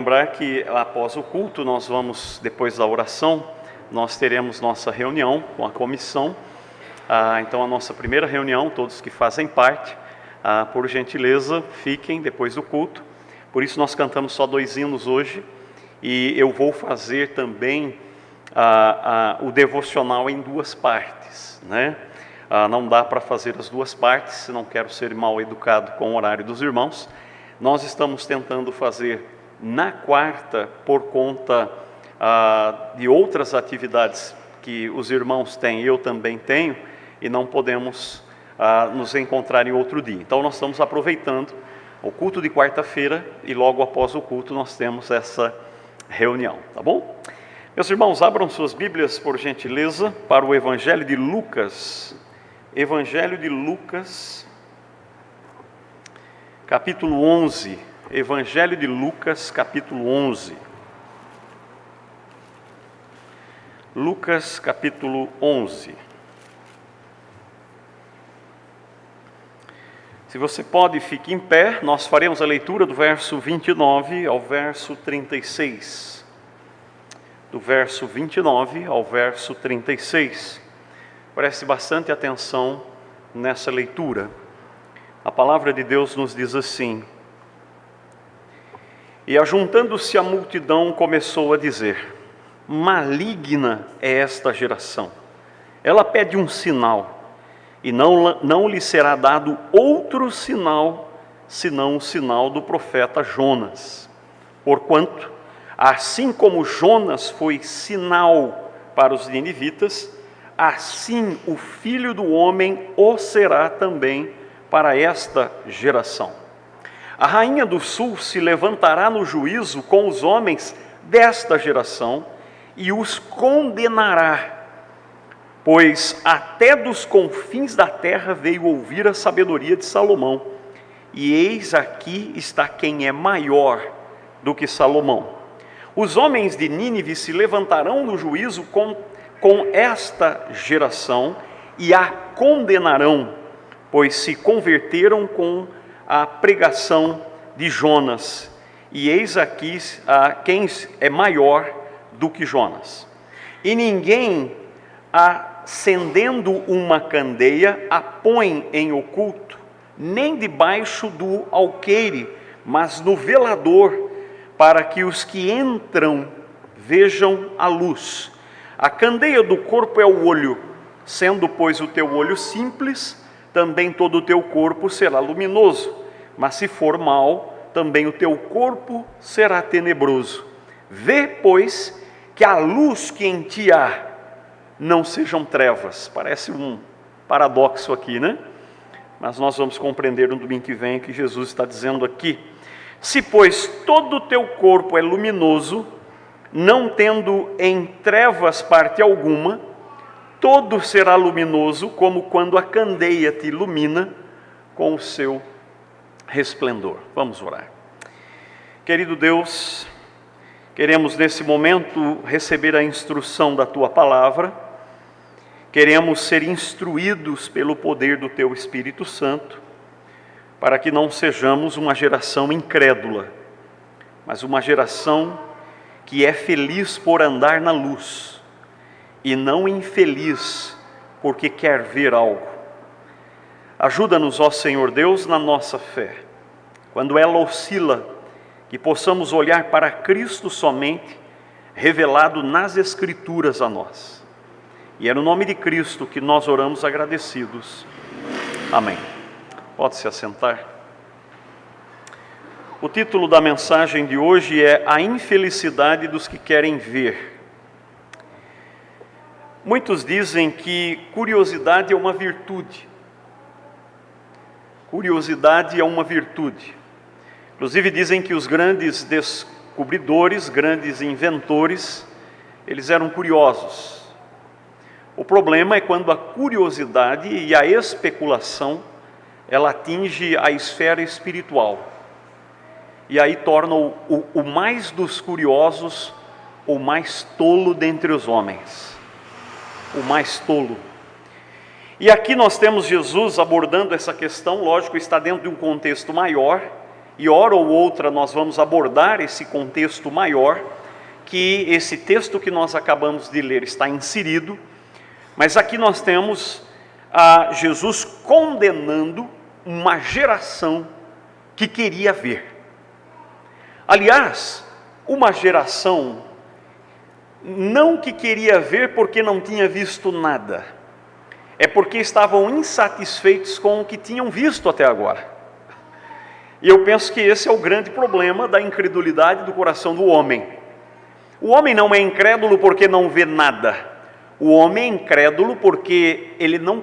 Lembrar que após o culto, nós vamos, depois da oração, nós teremos nossa reunião com a comissão. Então a nossa primeira reunião, todos que fazem parte, por gentileza, fiquem depois do culto. Por isso nós cantamos só 2 hinos hoje, e eu vou fazer também o devocional em 2 partes, né? Não dá para fazer as 2 partes, não quero ser mal educado com o horário dos irmãos. Nós estamos tentando fazer na quarta, por conta de outras atividades que os irmãos têm, eu também tenho, e não podemos nos encontrar em outro dia. Então nós estamos aproveitando o culto de quarta-feira, e logo após o culto nós temos essa reunião, tá bom? Meus irmãos, abram suas Bíblias, por gentileza, para o Evangelho de Lucas. Evangelho de Lucas, capítulo 11. Evangelho de Lucas, capítulo 11. Lucas, capítulo 11. Se você pode, fique em pé. Nós faremos a leitura do verso 29 ao verso 36. Do verso 29 ao verso 36. Preste bastante atenção nessa leitura. A palavra de Deus nos diz assim: E ajuntando-se a multidão, começou a dizer: Maligna é esta geração. Ela pede um sinal, e não lhe será dado outro sinal, senão o sinal do profeta Jonas. Porquanto, assim como Jonas foi sinal para os ninivitas, assim o Filho do Homem o será também para esta geração. A rainha do sul se levantará no juízo com os homens desta geração e os condenará, pois até dos confins da terra veio ouvir a sabedoria de Salomão, e eis aqui está quem é maior do que Salomão. Os homens de Nínive se levantarão no juízo com esta geração e a condenarão, pois se converteram com a pregação de Jonas, e eis aqui quem é maior do que Jonas. E ninguém, acendendo uma candeia, a põe em oculto, nem debaixo do alqueire, mas no velador, para que os que entram vejam a luz. A candeia do corpo é o olho, sendo, pois, o teu olho simples, também todo o teu corpo será luminoso, mas se for mau, também o teu corpo será tenebroso. Vê, pois, que a luz que em ti há não sejam trevas. Parece um paradoxo aqui, né? Mas nós vamos compreender no domingo que vem o que Jesus está dizendo aqui. Se, pois, todo o teu corpo é luminoso, não tendo em trevas parte alguma, todo será luminoso, como quando a candeia te ilumina com o seu resplendor. Vamos orar. Querido Deus, queremos nesse momento receber a instrução da Tua palavra, queremos ser instruídos pelo poder do Teu Espírito Santo, para que não sejamos uma geração incrédula, mas uma geração que é feliz por andar na luz, e não infeliz porque quer ver algo. Ajuda-nos, ó Senhor Deus, na nossa fé. Quando ela oscila, que possamos olhar para Cristo somente, revelado nas Escrituras a nós. E é no nome de Cristo que nós oramos agradecidos. Amém. Pode se assentar. O título da mensagem de hoje é A Infelicidade dos que Querem Ver. Muitos dizem que curiosidade é uma virtude. Curiosidade é uma virtude. Inclusive dizem que os grandes descobridores, grandes inventores, eles eram curiosos. O problema é quando a curiosidade e a especulação, ela atinge a esfera espiritual. E aí torna o mais dos curiosos o mais tolo dentre os homens. O mais tolo. E aqui nós temos Jesus abordando essa questão, lógico, está dentro de um contexto maior, e hora ou outra nós vamos abordar esse contexto maior, que esse texto que nós acabamos de ler está inserido, mas aqui nós temos a Jesus condenando uma geração que queria ver. Aliás, uma geração não que queria ver porque não tinha visto nada, é porque estavam insatisfeitos com o que tinham visto até agora. E eu penso que esse é o grande problema da incredulidade do coração do homem. O homem não é incrédulo porque não vê nada. O homem é incrédulo porque ele não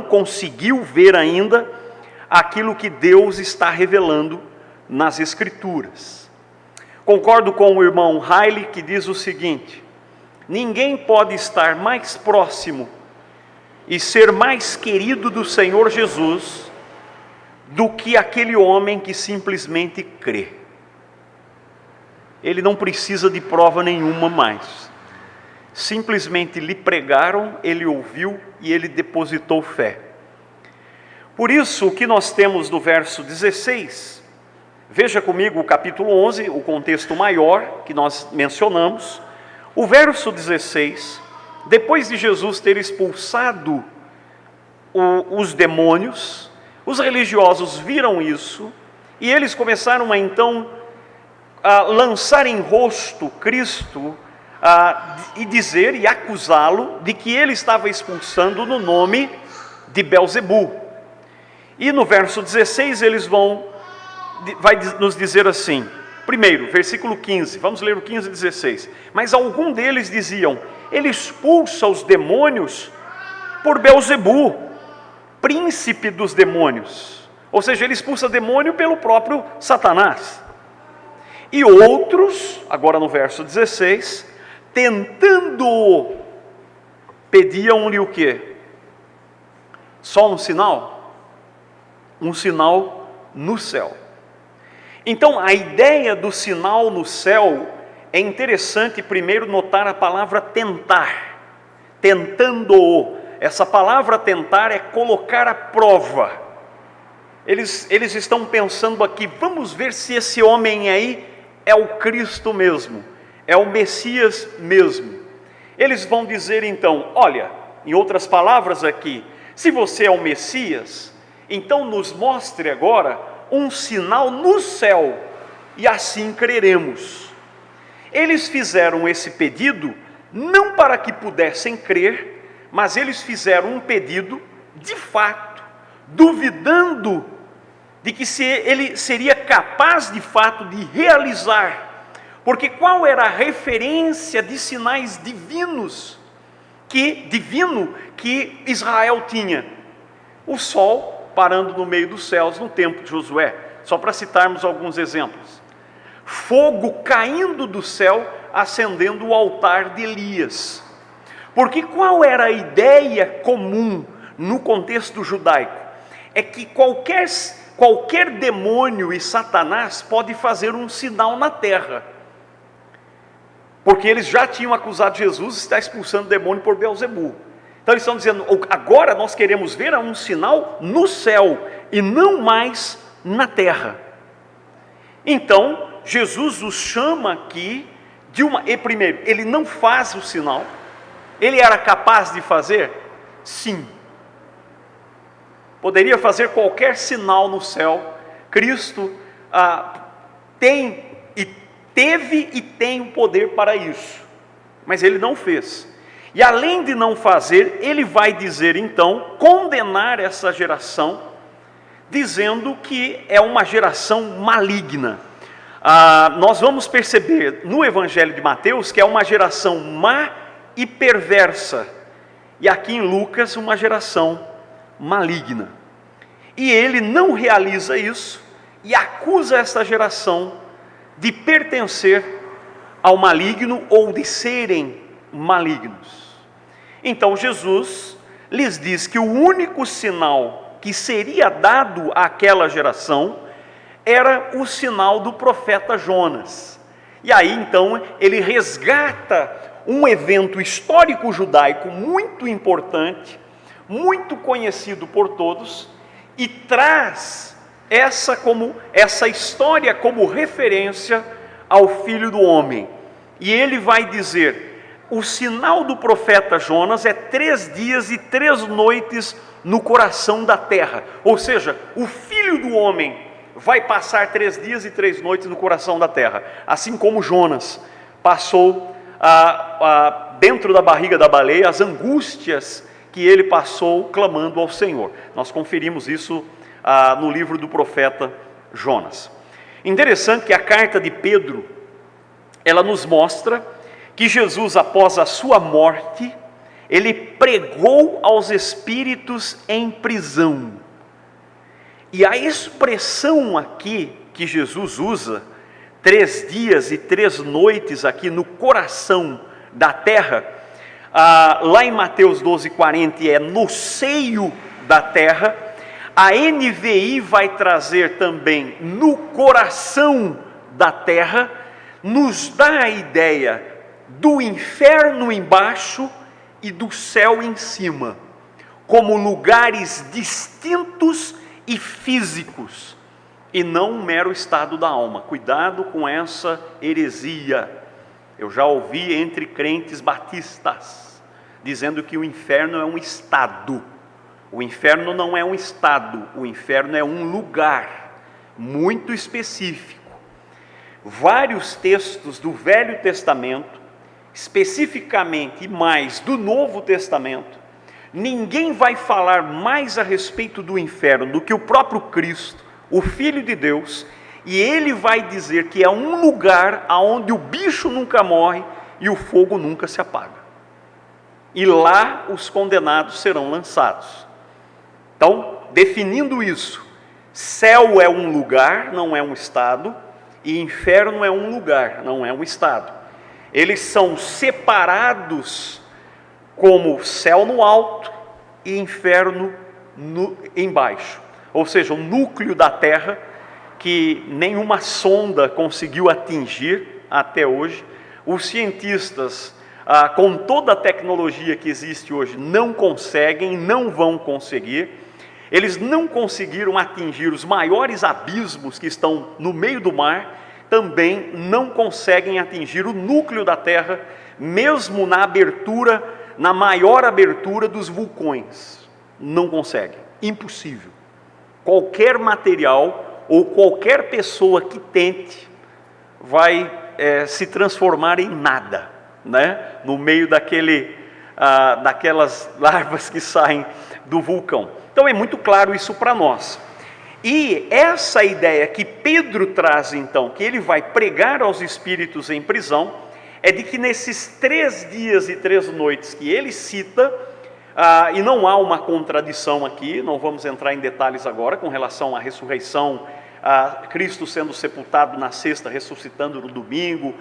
conseguiu ver ainda aquilo que Deus está revelando nas Escrituras. Concordo com o irmão Riley, que diz o seguinte: ninguém pode estar mais próximo e ser mais querido do Senhor Jesus do que aquele homem que simplesmente crê. Ele não precisa de prova nenhuma mais. Simplesmente lhe pregaram, ele ouviu e ele depositou fé. Por isso, o que nós temos no verso 16, veja comigo o capítulo 11, o contexto maior que nós mencionamos. O verso 16, depois de Jesus ter expulsado os demônios, os religiosos viram isso e eles começaram a então a lançar em rosto Cristo e dizer e acusá-lo de que ele estava expulsando no nome de Belzebu. E no verso 16 eles vai nos dizer assim, primeiro, versículo 15, vamos ler o 15 e 16. Mas algum deles diziam: ele expulsa os demônios por Belzebu, príncipe dos demônios. Ou seja, ele expulsa demônio pelo próprio Satanás. E outros, agora no verso 16, tentando-o, pediam-lhe o quê? Só um sinal? Um sinal no céu. Então, a ideia do sinal no céu, é interessante primeiro notar a palavra tentar. Tentando-o. Essa palavra tentar é colocar à prova. Eles estão pensando aqui, vamos ver se esse homem aí é o Cristo mesmo, é o Messias mesmo. Eles vão dizer então, olha, em outras palavras aqui, se você é o Messias, então nos mostre agora um sinal no céu, e assim creremos. Eles fizeram esse pedido, não para que pudessem crer, mas eles fizeram um pedido de fato, duvidando de que ele seria capaz de fato de realizar, porque qual era a referência de sinais divinos que Israel tinha? O sol parando no meio dos céus no tempo de Josué, só para citarmos alguns exemplos. Fogo caindo do céu, acendendo o altar de Elias. Porque qual era a ideia comum no contexto judaico? É que qualquer demônio e Satanás pode fazer um sinal na terra. Porque eles já tinham acusado Jesus de estar expulsando demônio por Belzebu. Então eles estão dizendo, agora nós queremos ver um sinal no céu e não mais na terra. Então Jesus os chama aqui e primeiro, ele não faz o sinal. Ele era capaz de fazer? Sim. Poderia fazer qualquer sinal no céu. Cristo teve e tem o poder para isso, mas ele não fez. E além de não fazer, ele vai dizer então, condenar essa geração, dizendo que é uma geração maligna. Nós vamos perceber no Evangelho de Mateus que é uma geração má e perversa, e aqui em Lucas uma geração maligna. E ele não realiza isso e acusa essa geração de pertencer ao maligno ou de serem malignos. Então Jesus lhes diz que o único sinal que seria dado àquela geração era o sinal do profeta Jonas. E aí então ele resgata um evento histórico judaico muito importante, muito conhecido por todos, e traz essa história como referência ao Filho do Homem. E ele vai dizer: o sinal do profeta Jonas é 3 dias e 3 noites no coração da terra. Ou seja, o Filho do Homem vai passar 3 dias e 3 noites no coração da terra, assim como Jonas passou dentro da barriga da baleia, as angústias que ele passou clamando ao Senhor. Nós conferimos isso no livro do profeta Jonas. Interessante que a carta de Pedro, ela nos mostra que Jesus, após a sua morte, ele pregou aos espíritos em prisão. E a expressão aqui que Jesus usa, 3 dias e 3 noites aqui no coração da terra, lá em Mateus 12:40 é no seio da terra. A NVI vai trazer também no coração da terra, nos dá a ideia do inferno embaixo e do céu em cima, como lugares distintos e físicos, e não um mero estado da alma. Cuidado com essa heresia. Eu já ouvi entre crentes batistas dizendo que o inferno é um estado. O inferno não é um estado, o inferno é um lugar muito específico. Vários textos do Velho Testamento, especificamente e mais do Novo Testamento, ninguém vai falar mais a respeito do inferno do que o próprio Cristo, o Filho de Deus, e ele vai dizer que é um lugar onde o bicho nunca morre e o fogo nunca se apaga. E lá os condenados serão lançados. Então, definindo isso, céu é um lugar, não é um estado, e inferno é um lugar, não é um estado. Eles são separados como céu no alto e inferno embaixo. Ou seja, o núcleo da terra que nenhuma sonda conseguiu atingir até hoje. Os cientistas, com toda a tecnologia que existe hoje, não conseguem, não vão conseguir. Eles não conseguiram atingir os maiores abismos que estão no meio do mar, também não conseguem atingir o núcleo da terra, mesmo na maior abertura dos vulcões. Não conseguem, impossível. Qualquer material ou qualquer pessoa que tente vai se transformar em nada, né? No meio daquelas larvas que saem do vulcão. Então é muito claro isso para nós. E essa ideia que Pedro traz então, que ele vai pregar aos espíritos em prisão, é de que nesses 3 dias e 3 noites que ele cita, e não há uma contradição aqui, não vamos entrar em detalhes agora com relação à ressurreição, Cristo sendo sepultado na sexta, ressuscitando no domingo,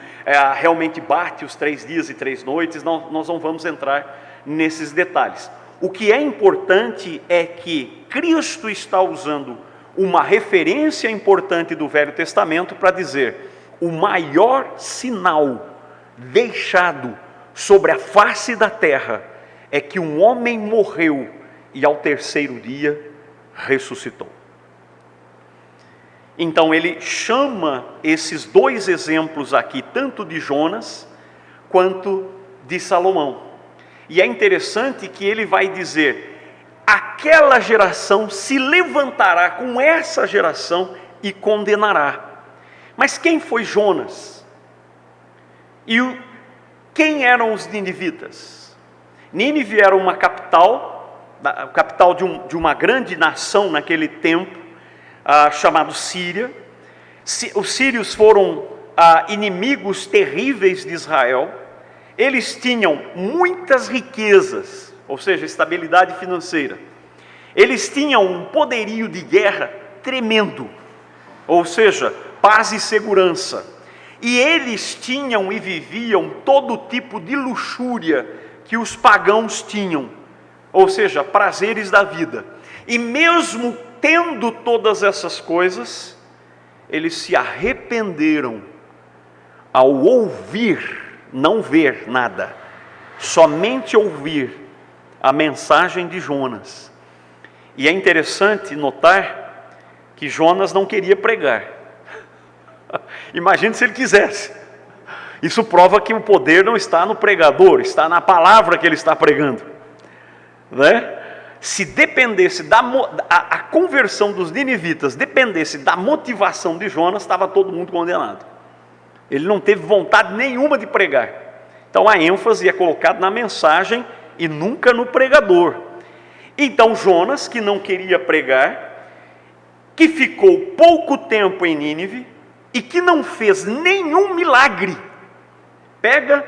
realmente bate os 3 dias e 3 noites, nós não vamos entrar nesses detalhes. O que é importante é que Cristo está usando uma referência importante do Velho Testamento para dizer: o maior sinal deixado sobre a face da terra é que um homem morreu e ao 3º dia ressuscitou. Então ele chama esses 2 exemplos aqui, tanto de Jonas quanto de Salomão. E é interessante que ele vai dizer: aquela geração se levantará com essa geração e condenará. Mas quem foi Jonas? E quem eram os ninivitas? Nínive era uma capital de uma grande nação naquele tempo, chamado Síria. Os sírios foram inimigos terríveis de Israel. Eles tinham muitas riquezas, ou seja, estabilidade financeira. Eles tinham um poderio de guerra tremendo, ou seja, paz e segurança. E eles tinham e viviam todo tipo de luxúria que os pagãos tinham, ou seja, prazeres da vida. E mesmo tendo todas essas coisas, eles se arrependeram ao ouvir, não ver nada, somente ouvir a mensagem de Jonas. E é interessante notar que Jonas não queria pregar. Imagine se ele quisesse. Isso prova que o poder não está no pregador, está na palavra que ele está pregando, né? Se dependesse a conversão dos ninivitas dependesse da motivação de Jonas, estava todo mundo condenado. Ele não teve vontade nenhuma de pregar. Então a ênfase é colocada na mensagem e nunca no pregador. Então Jonas, que não queria pregar, que ficou pouco tempo em Nínive e que não fez nenhum milagre. Pega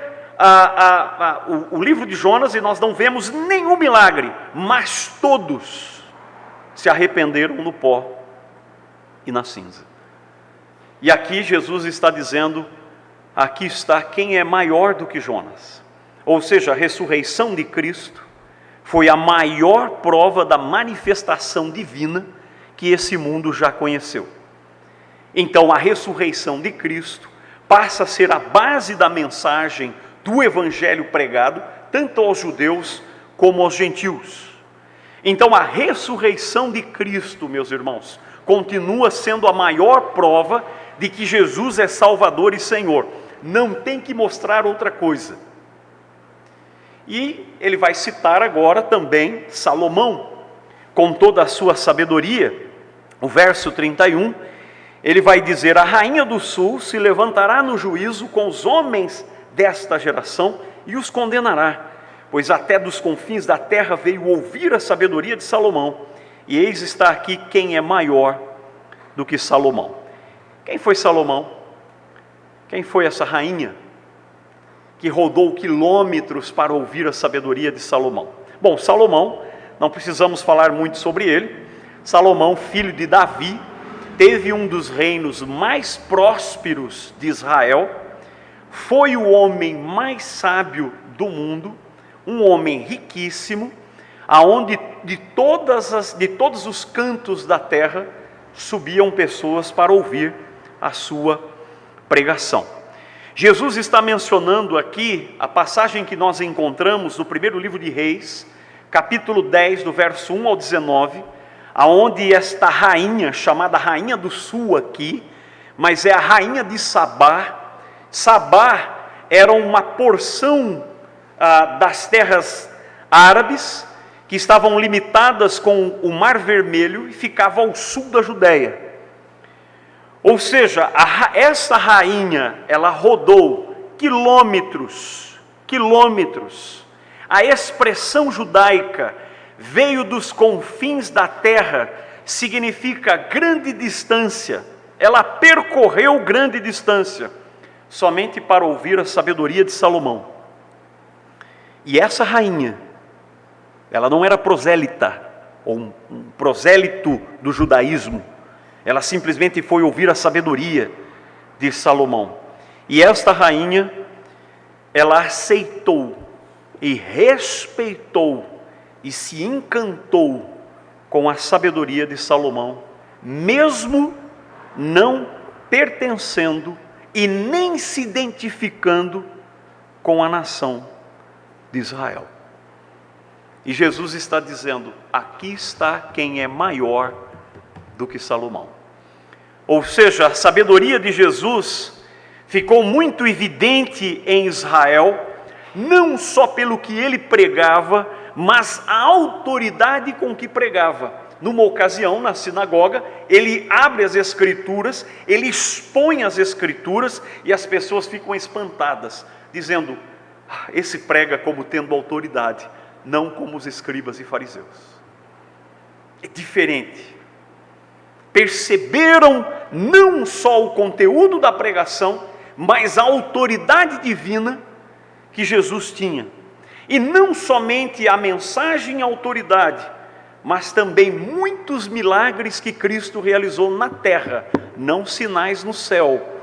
o livro de Jonas e nós não vemos nenhum milagre, mas todos se arrependeram no pó e na cinza. E aqui Jesus está dizendo, aqui está quem é maior do que Jonas. Ou seja, a ressurreição de Cristo foi a maior prova da manifestação divina que esse mundo já conheceu. Então a ressurreição de Cristo passa a ser a base da mensagem do evangelho pregado, tanto aos judeus como aos gentios. Então a ressurreição de Cristo, meus irmãos, continua sendo a maior prova de que Jesus é Salvador e Senhor. Não tem que mostrar outra coisa. E ele vai citar agora também Salomão, com toda a sua sabedoria. O verso 31, ele vai dizer: a rainha do sul se levantará no juízo com os homens desta geração e os condenará, pois até dos confins da terra veio ouvir a sabedoria de Salomão, e eis está aqui quem é maior do que Salomão. Quem foi Salomão? Quem foi essa rainha que rodou quilômetros para ouvir a sabedoria de Salomão? Bom, Salomão, não precisamos falar muito sobre ele. Salomão, filho de Davi, teve um dos reinos mais prósperos de Israel, foi o homem mais sábio do mundo, um homem riquíssimo, aonde de todos os cantos da terra subiam pessoas para ouvir a sua pregação. Jesus está mencionando aqui a passagem que nós encontramos no primeiro livro de Reis, capítulo 10, do verso 1 ao 19, aonde esta rainha, chamada Rainha do Sul aqui, mas é a rainha de Sabá. Sabá era uma porção das terras árabes que estavam limitadas com o Mar Vermelho e ficava ao sul da Judéia. Ou seja, essa rainha, ela rodou quilômetros. A expressão judaica veio dos confins da terra, significa grande distância. Ela percorreu grande distância, somente para ouvir a sabedoria de Salomão. E essa rainha, ela não era prosélita, ou um prosélito do judaísmo. Ela simplesmente foi ouvir a sabedoria de Salomão. E esta rainha, ela aceitou e respeitou e se encantou com a sabedoria de Salomão, mesmo não pertencendo e nem se identificando com a nação de Israel. E Jesus está dizendo, aqui está quem é maior do que Salomão. Ou seja, a sabedoria de Jesus ficou muito evidente em Israel, não só pelo que ele pregava, mas a autoridade com que pregava. Numa ocasião, na sinagoga, ele abre as escrituras, ele expõe as escrituras e as pessoas ficam espantadas, dizendo, esse prega como tendo autoridade, não como os escribas e fariseus. É diferente. Perceberam não só o conteúdo da pregação, mas a autoridade divina que Jesus tinha. E não somente a mensagem e a autoridade, mas também muitos milagres que Cristo realizou na terra, não sinais no céu,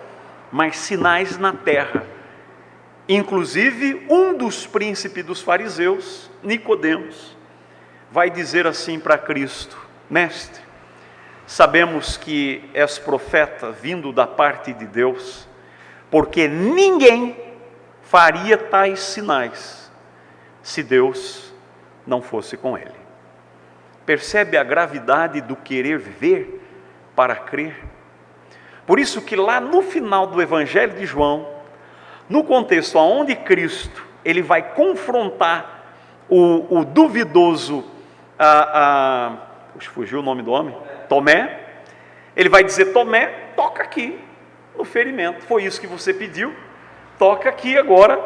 mas sinais na terra. Inclusive, um dos príncipes dos fariseus, Nicodemos, vai dizer assim para Cristo: Mestre, sabemos que és profeta vindo da parte de Deus, porque ninguém faria tais sinais se Deus não fosse com ele. Percebe a gravidade do querer ver para crer. Por isso que lá no final do Evangelho de João, no contexto onde Cristo ele vai confrontar o duvidoso, fugiu o nome do homem? Tomé. Ele vai dizer: Tomé, toca aqui no ferimento, foi isso que você pediu, toca aqui agora,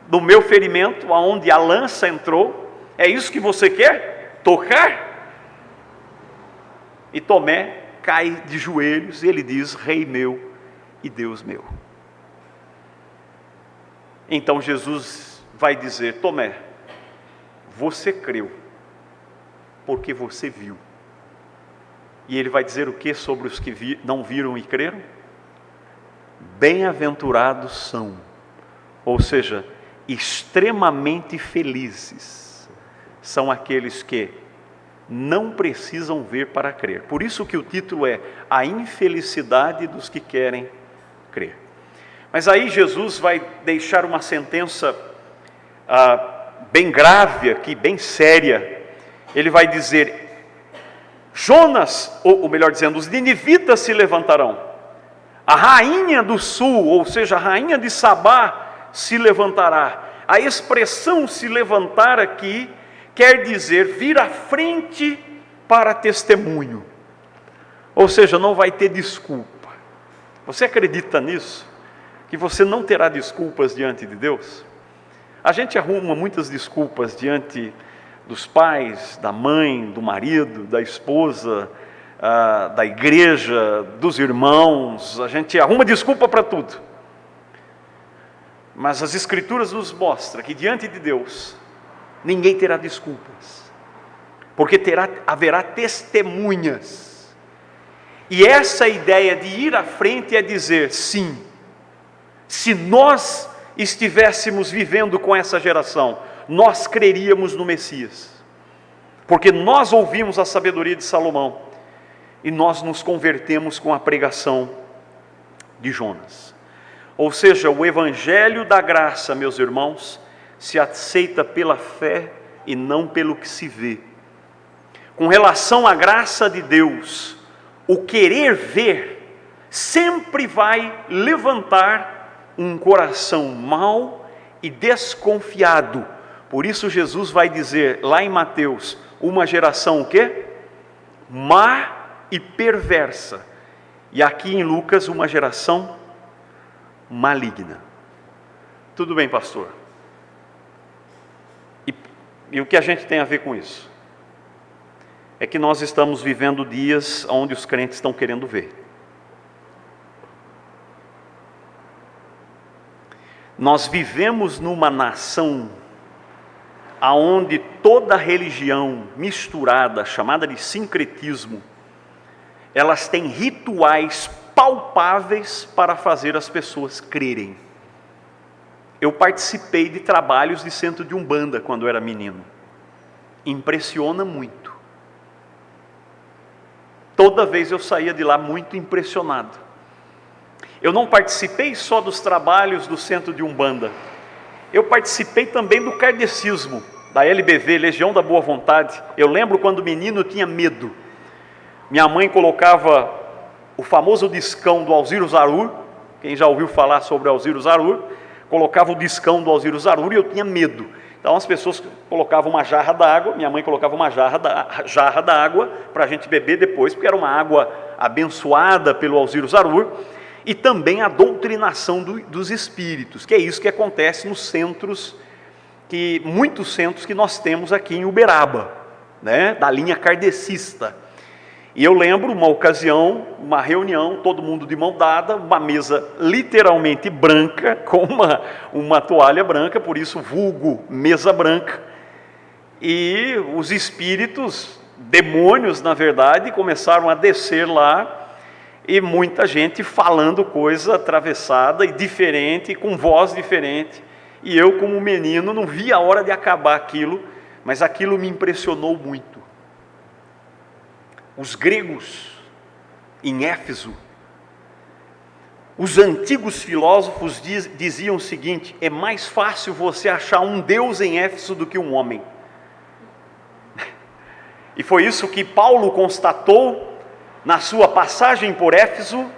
no meu ferimento, aonde a lança entrou, é isso que você quer? Tocar? E Tomé cai de joelhos e ele diz: Rei meu e Deus meu. Então Jesus vai dizer: Tomé, você creu, porque você viu. E ele vai dizer o que sobre os que não viram e creram? Bem-aventurados são, ou seja, extremamente felizes, são aqueles que não precisam ver para crer. Por isso que o título é A Infelicidade dos que querem crer. Mas aí Jesus vai deixar uma sentença bem grave aqui, bem séria. Ele vai dizer: Jonas, ou melhor dizendo, os ninivitas se levantarão, a rainha do sul, ou seja, a rainha de Sabá se levantará. A expressão se levantar aqui quer dizer vir à frente para testemunho, ou seja, não vai ter desculpa. Você acredita nisso? Que você não terá desculpas diante de Deus? A gente arruma muitas desculpas diante dos pais, da mãe, do marido, da esposa, da igreja, dos irmãos. A gente arruma desculpa para tudo. Mas as Escrituras nos mostram que diante de Deus ninguém terá desculpas, porque haverá testemunhas. E essa ideia de ir à frente é dizer: sim, se nós estivéssemos vivendo com essa geração, nós creríamos no Messias, porque nós ouvimos a sabedoria de Salomão e nós nos convertemos com a pregação de Jonas. Ou seja, o evangelho da graça, meus irmãos, se aceita pela fé e não pelo que se vê. Com relação à graça de Deus, o querer ver sempre vai levantar um coração mau e desconfiado. Por isso Jesus vai dizer lá em Mateus, uma geração o quê? Má e perversa. E aqui em Lucas, uma geração maligna. Tudo bem, pastor? E o que a gente tem a ver com isso? É que nós estamos vivendo dias onde os crentes estão querendo ver. Nós vivemos numa nação aonde toda religião misturada, chamada de sincretismo, elas têm rituais palpáveis para fazer as pessoas crerem. Eu participei de trabalhos de centro de Umbanda quando eu era menino. Impressiona muito. Toda vez eu saía de lá muito impressionado. Eu não participei só dos trabalhos do centro de Umbanda. Eu participei também do kardecismo, da LBV, Legião da Boa Vontade. Eu lembro quando menino eu tinha medo. Minha mãe colocava o famoso discão do Alziro Zarur. Quem já ouviu falar sobre Alziro Zarur? Colocava o discão do Alziro Zarur e eu tinha medo. Então as pessoas colocavam uma jarra d'água, minha mãe colocava uma jarra d'água para a gente beber depois, porque era uma água abençoada pelo Alziro Zarur, e também a doutrinação dos espíritos, que é isso que acontece nos centros, muitos centros que nós temos aqui em Uberaba, né, da linha kardecista. E eu lembro uma ocasião, uma reunião, todo mundo de mão dada, uma mesa literalmente branca, com uma toalha branca, por isso vulgo mesa branca, e os espíritos, demônios na verdade, começaram a descer lá, e muita gente falando coisa atravessada e diferente, com voz diferente, e eu como menino não via a hora de acabar aquilo, mas aquilo me impressionou muito. Os gregos, em Éfeso, os antigos filósofos diziam o seguinte: é mais fácil você achar um Deus em Éfeso do que um homem. E foi isso que Paulo constatou na sua passagem por Éfeso,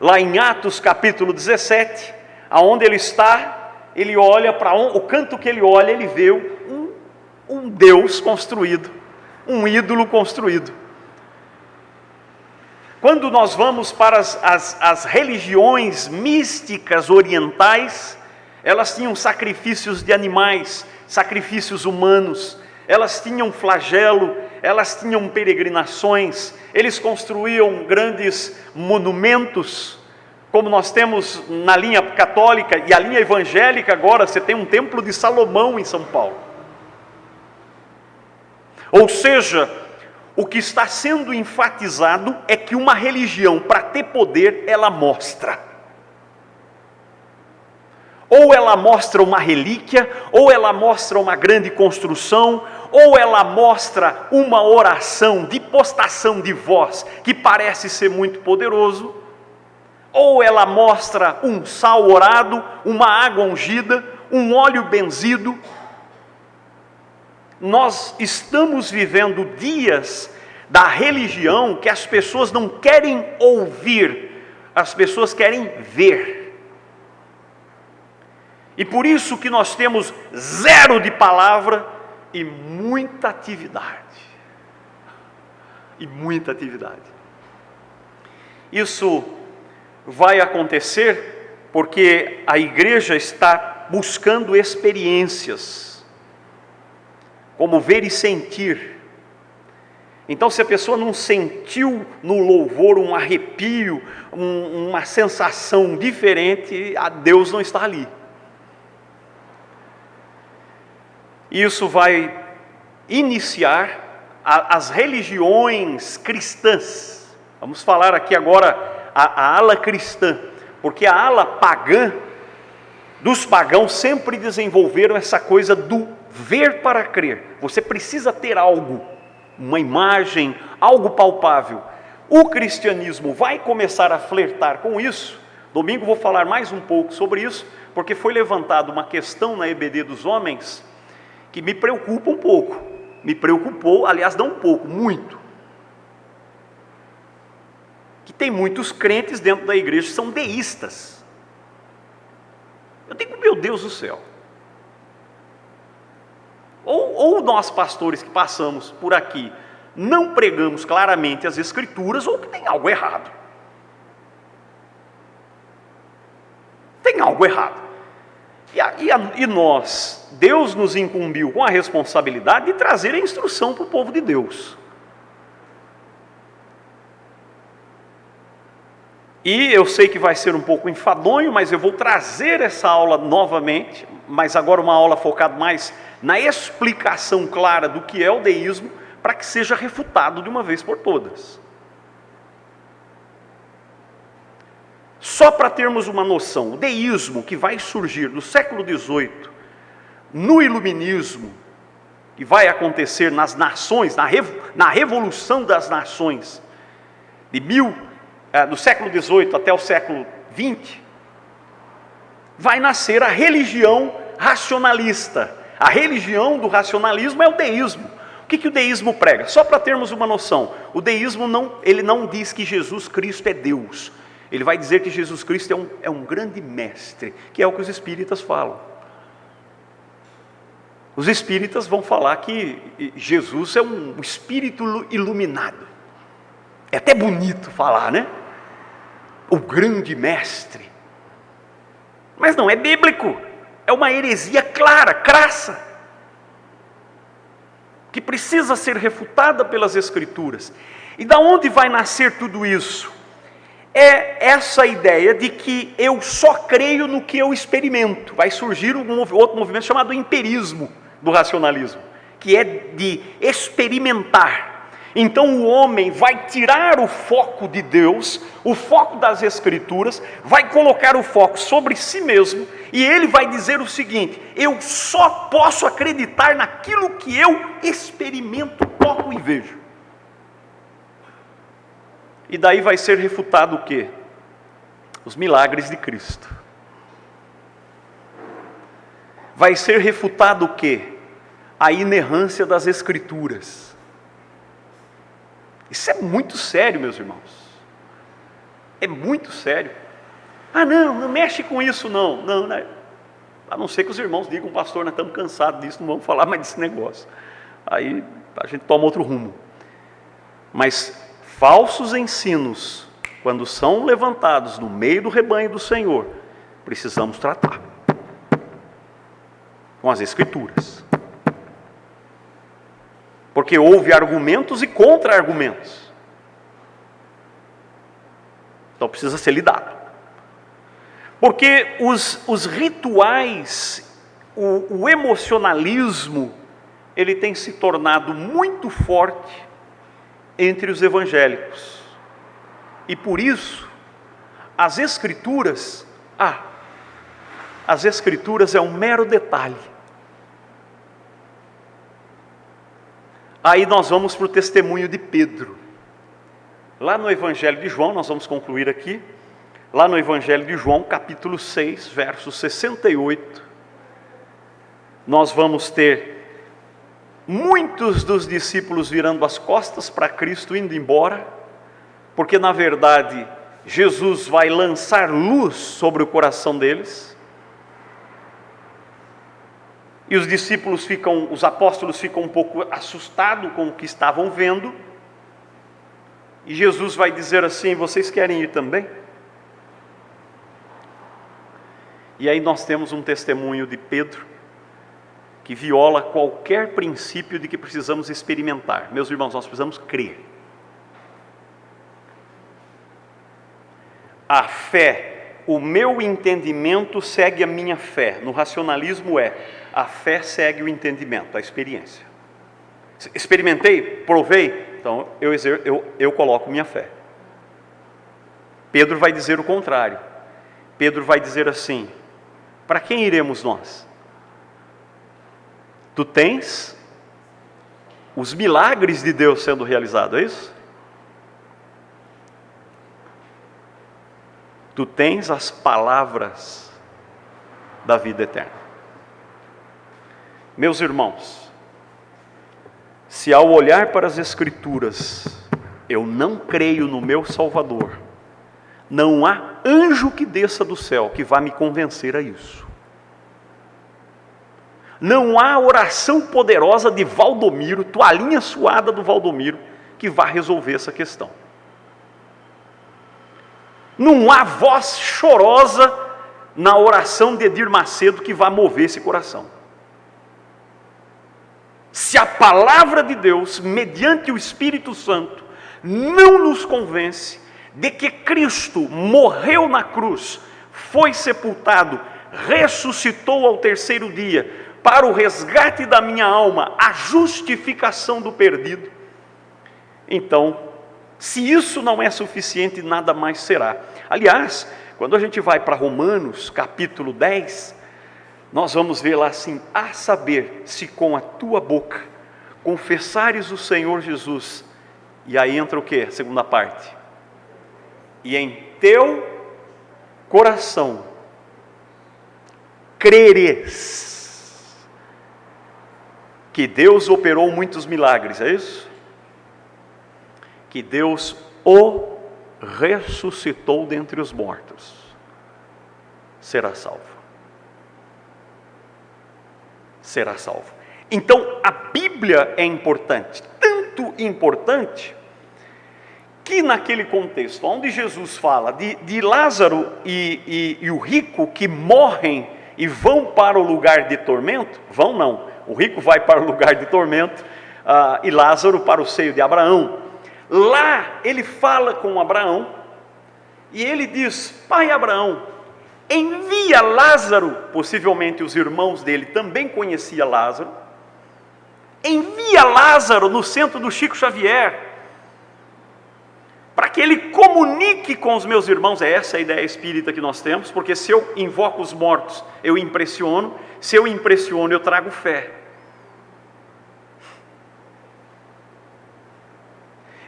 lá em Atos capítulo 17, aonde ele está, ele olha para o canto que ele olha, ele vê um Deus construído, um ídolo construído. Quando nós vamos para as religiões místicas orientais, elas tinham sacrifícios de animais, sacrifícios humanos, elas tinham flagelo, elas tinham peregrinações, eles construíam grandes monumentos, como nós temos na linha católica e a linha evangélica. Agora você tem um templo de Salomão em São Paulo. Ou seja, o que está sendo enfatizado é que uma religião, para ter poder, ela mostra. Ou ela mostra uma relíquia, ou ela mostra uma grande construção, ou ela mostra uma oração de postação de voz, que parece ser muito poderoso, ou ela mostra um sal orado, uma água ungida, um óleo benzido. Nós estamos vivendo dias da religião que as pessoas não querem ouvir, as pessoas querem ver. E por isso que nós temos zero de palavra e muita atividade. E muita atividade. Isso vai acontecer porque a igreja está buscando experiências, como ver e sentir. Então, se a pessoa não sentiu no louvor um arrepio, uma sensação diferente, a Deus não está ali. Isso vai iniciar as religiões cristãs. Vamos falar aqui agora a ala cristã, porque a ala pagã, dos pagãos, sempre desenvolveram essa coisa do ver para crer. Você precisa ter algo, uma imagem, algo palpável. O cristianismo vai começar a flertar com isso. Domingo vou falar mais um pouco sobre isso, porque foi levantada uma questão na EBD dos homens que me preocupa um pouco. Me preocupou, aliás, não um pouco, muito. Que tem muitos crentes dentro da igreja que são deístas. Eu digo, meu Deus do céu. Ou nós pastores que passamos por aqui não pregamos claramente as escrituras, ou que tem algo errado. Tem algo errado. E nós, Deus nos incumbiu com a responsabilidade de trazer a instrução para o povo de Deus. E eu sei que vai ser um pouco enfadonho, mas eu vou trazer essa aula novamente, mas agora uma aula focada mais na explicação clara do que é o deísmo, para que seja refutado de uma vez por todas. Só para termos uma noção, o deísmo que vai surgir no século XVIII, no iluminismo, que vai acontecer nas nações, na Revolução das Nações, do século XVIII até o século XX, vai nascer a religião racionalista. A religião do racionalismo é o deísmo. O que o deísmo prega? Só para termos uma noção, o deísmo ele não diz que Jesus Cristo é Deus. Ele vai dizer que Jesus Cristo é um grande mestre, que é o que os espíritas falam. Os espíritas vão falar que Jesus é um espírito iluminado. É até bonito falar, né? O grande mestre. Mas não é bíblico. É uma heresia clara, crassa, que precisa ser refutada pelas Escrituras. E da onde vai nascer tudo isso? É essa ideia de que eu só creio no que eu experimento. Vai surgir outro movimento chamado empirismo do racionalismo, que é de experimentar. Então o homem vai tirar o foco de Deus, o foco das Escrituras, vai colocar o foco sobre si mesmo, e ele vai dizer o seguinte: eu só posso acreditar naquilo que eu experimento, toco e vejo. E daí vai ser refutado o quê? Os milagres de Cristo. Vai ser refutado o quê? A inerrância das Escrituras. Isso é muito sério, meus irmãos. É muito sério. Ah, não mexe com isso não. Não, né? A não ser que os irmãos digam, pastor, nós estamos cansados disso, não vamos falar mais desse negócio. Aí a gente toma outro rumo. Mas falsos ensinos, quando são levantados no meio do rebanho do Senhor, precisamos tratar com as Escrituras. Porque houve argumentos e contra-argumentos. Então precisa ser lidado. Porque os rituais, o emocionalismo, ele tem se tornado muito forte entre os evangélicos. E por isso, as Escrituras é um mero detalhe. Aí nós vamos para o testemunho de Pedro. Lá no Evangelho de João, nós vamos concluir aqui. Lá no Evangelho de João, capítulo 6, verso 68, nós vamos ter muitos dos discípulos virando as costas para Cristo, indo embora, porque na verdade Jesus vai lançar luz sobre o coração deles. E os apóstolos ficam um pouco assustados com o que estavam vendo. E Jesus vai dizer assim: vocês querem ir também? E aí nós temos um testemunho de Pedro, que viola qualquer princípio de que precisamos experimentar. Meus irmãos, nós precisamos crer. A fé, o meu entendimento segue a minha fé. No racionalismo a fé segue o entendimento, a experiência. Experimentei, provei, então eu coloco minha fé. Pedro vai dizer o contrário. Pedro vai dizer assim: para quem iremos nós? Tu tens os milagres de Deus sendo realizados, é isso? Tu tens as palavras da vida eterna. Meus irmãos, se ao olhar para as Escrituras eu não creio no meu Salvador, não há anjo que desça do céu que vá me convencer a isso. Não há oração poderosa de Valdomiro, toalhinha suada do Valdomiro, que vá resolver essa questão. Não há voz chorosa na oração de Edir Macedo que vá mover esse coração. Se a palavra de Deus, mediante o Espírito Santo, não nos convence de que Cristo morreu na cruz, foi sepultado, ressuscitou ao terceiro dia, para o resgate da minha alma, a justificação do perdido, então, se isso não é suficiente, nada mais será. Aliás, quando a gente vai para Romanos, capítulo 10, nós vamos ver lá assim: a saber, se com a tua boca confessares o Senhor Jesus, e aí entra o que? A segunda parte. E em teu coração creres que Deus operou muitos milagres, é isso? Que Deus o ressuscitou dentre os mortos, será salvo. Será salvo. Então a Bíblia é importante, tanto importante, que naquele contexto, onde Jesus fala de Lázaro e o rico que morrem e vão para o lugar de tormento, vão não, o rico vai para o lugar de tormento, e Lázaro para o seio de Abraão. Lá ele fala com Abraão, e ele diz: pai Abraão, envia Lázaro, possivelmente os irmãos dele também conheciam Lázaro, envia Lázaro no centro do Chico Xavier, para que ele comunique com os meus irmãos. É essa a ideia espírita que nós temos, porque se eu invoco os mortos, eu impressiono, se eu impressiono, eu trago fé.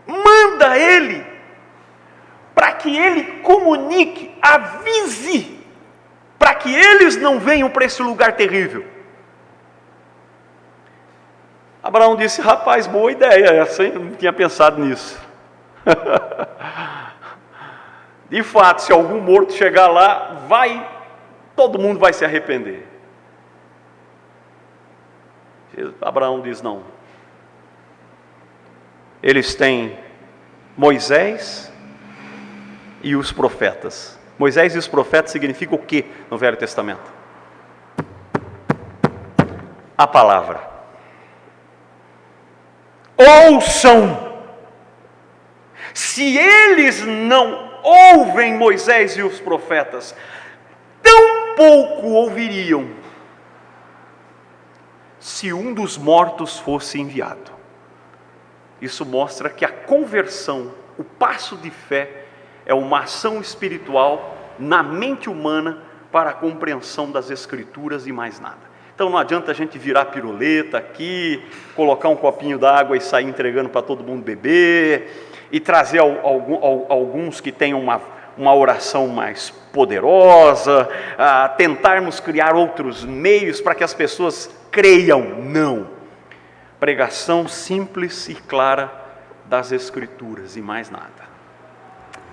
Manda ele, para que ele comunique, avise, para que eles não venham para esse lugar terrível. Abraão disse: rapaz, boa ideia essa, hein? Eu não tinha pensado nisso. De fato, se algum morto chegar lá, todo mundo vai se arrepender. Abraão diz não. Eles têm Moisés e os profetas. Moisés e os profetas significa o que no Velho Testamento? A palavra. Ouçam! Se eles não ouvem Moisés e os profetas, tão pouco ouviriam se um dos mortos fosse enviado. Isso mostra que a conversão, o passo de fé, é uma ação espiritual na mente humana para a compreensão das Escrituras e mais nada. Então não adianta a gente virar piruleta aqui, colocar um copinho d'água e sair entregando para todo mundo beber, e trazer alguns que tenham uma oração mais poderosa, tentarmos criar outros meios para que as pessoas creiam. Não. Pregação simples e clara das Escrituras e mais nada.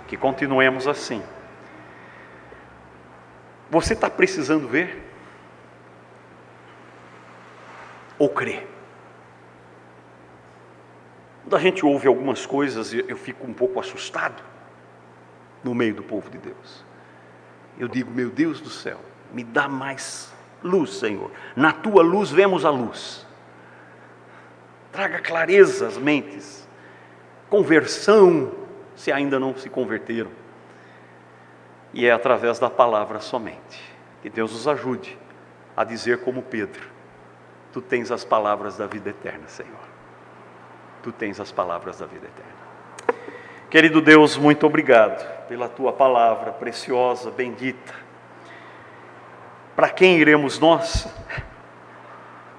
Que continuemos assim. Você está precisando ver? Ou crer? Quando a gente ouve algumas coisas, eu fico um pouco assustado no meio do povo de Deus. Eu digo, meu Deus do céu, me dá mais luz, Senhor. Na tua luz vemos a luz. Traga clareza às mentes, conversão, se ainda não se converteram. E é através da palavra somente. Que Deus nos ajude a dizer como Pedro: Tu tens as palavras da vida eterna, Senhor. Tu tens as palavras da vida eterna. Querido Deus, muito obrigado pela Tua palavra preciosa, bendita. Para quem iremos nós?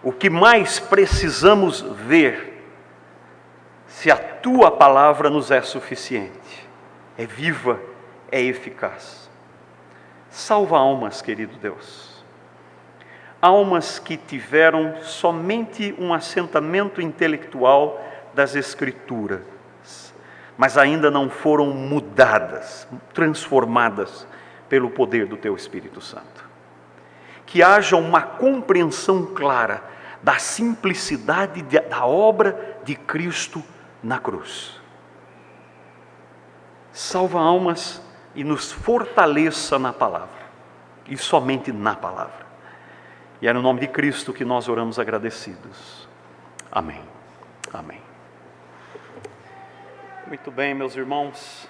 O que mais precisamos ver, se a Tua palavra nos é suficiente, é viva, é eficaz. Salva almas, querido Deus. Almas que tiveram somente um assentamento intelectual das Escrituras, mas ainda não foram mudadas, transformadas pelo poder do Teu Espírito Santo. Que haja uma compreensão clara da simplicidade da obra de Cristo na cruz. Salva almas e nos fortaleça na palavra, e somente na palavra. E é no nome de Cristo que nós oramos agradecidos. Amém. Amém. Muito bem, meus irmãos.